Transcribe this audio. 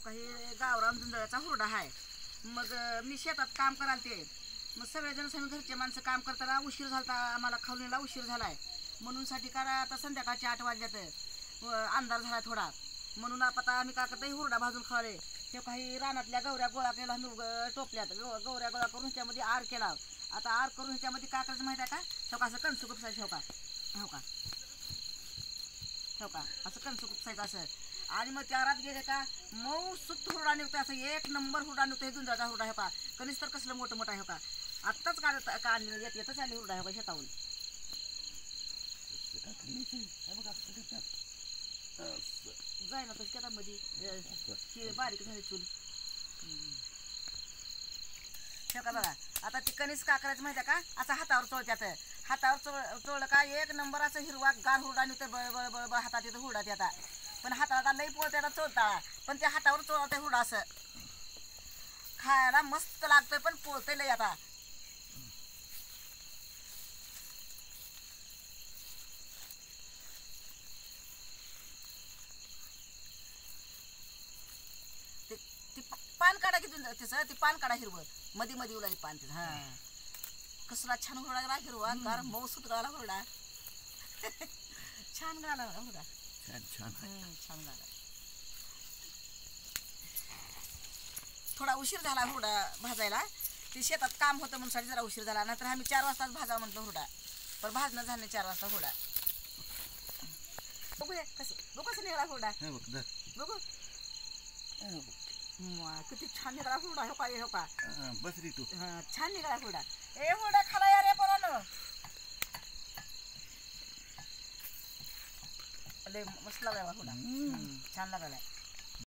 काही गावरान जुंजळ्याचा हुरडा आहे. मग मी शेतात काम कराल ते मग सगळेजण आम्ही घरचे माणसं काम करताना उशीर झाला आम्हाला खावणीला उशीर झालाय म्हणून साठी करा आता संध्याकाळचे 8 वाजल्यात अंधार झाला थोडा म्हणून आता आम्ही का करतो हुरडा भाजून खावले. ते काही रानातल्या गवऱ्या गोळा केला आम्ही टोपल्यात गवऱ्या गोळा करून ह्याच्यामध्ये आर केला. आता आर करून ह्याच्यामध्ये काय करायचं माहिती आहे का ठेवका असं कणसं खुपसायचं ठेवका असं कणसं खुपसायचं असं आणि मग त्या रात गेले का मऊ सुत हुरडा निघतो असं 1 नंबर हुरडा निघतो. हे जुंजाचा हुरडा हो का कणीस तर कसलं मोठं मोठा हो का आत्ताच येतच आली हुरडा हो का शेताहून जाय ना तशी शेतामध्ये बारीक झाली चूल ठेव का बघा. आता ती कणीस का करायचं माहिती आहे का असं हातावर चोळत्यात हातावर चोळलं का 1 नंबर असं हिरवा गार हुरडा निघतो बळ हातात येतं हुरडा त्याचा पण हाताला लई पोळत्याला चोळता पण त्या हातावर चोळते हुरडा असं खायला मस्त लागतोय पण पोळतंय लई आता. पान काढा की त्याचं ती पान काढा हिरवं मध्ये मध्ये उलाय पान त्याचं हा कसला छान हुरडा गेला हिरवा गार मऊसूत गाला हुरडा छान गाला हुरडा छान गाला. थोडा उशीर झाला हुरडा भाजायला ती शेतात काम होतं म्हणून साठी जरा उशीर झाला नंतर आम्ही 4 वाजताच भाजा म्हटलं हुरडा पण भाजणं झालं 4 वाजता हुरडा. बघूया कसं निघाला हुरडा बघू किती छान निघाला हुरडा हो का बसरी तू छान निघाला हुरडा. ए हुरडा खाला या रे पोरांनो लय मस्त लागला हुरडा छान लागलाय.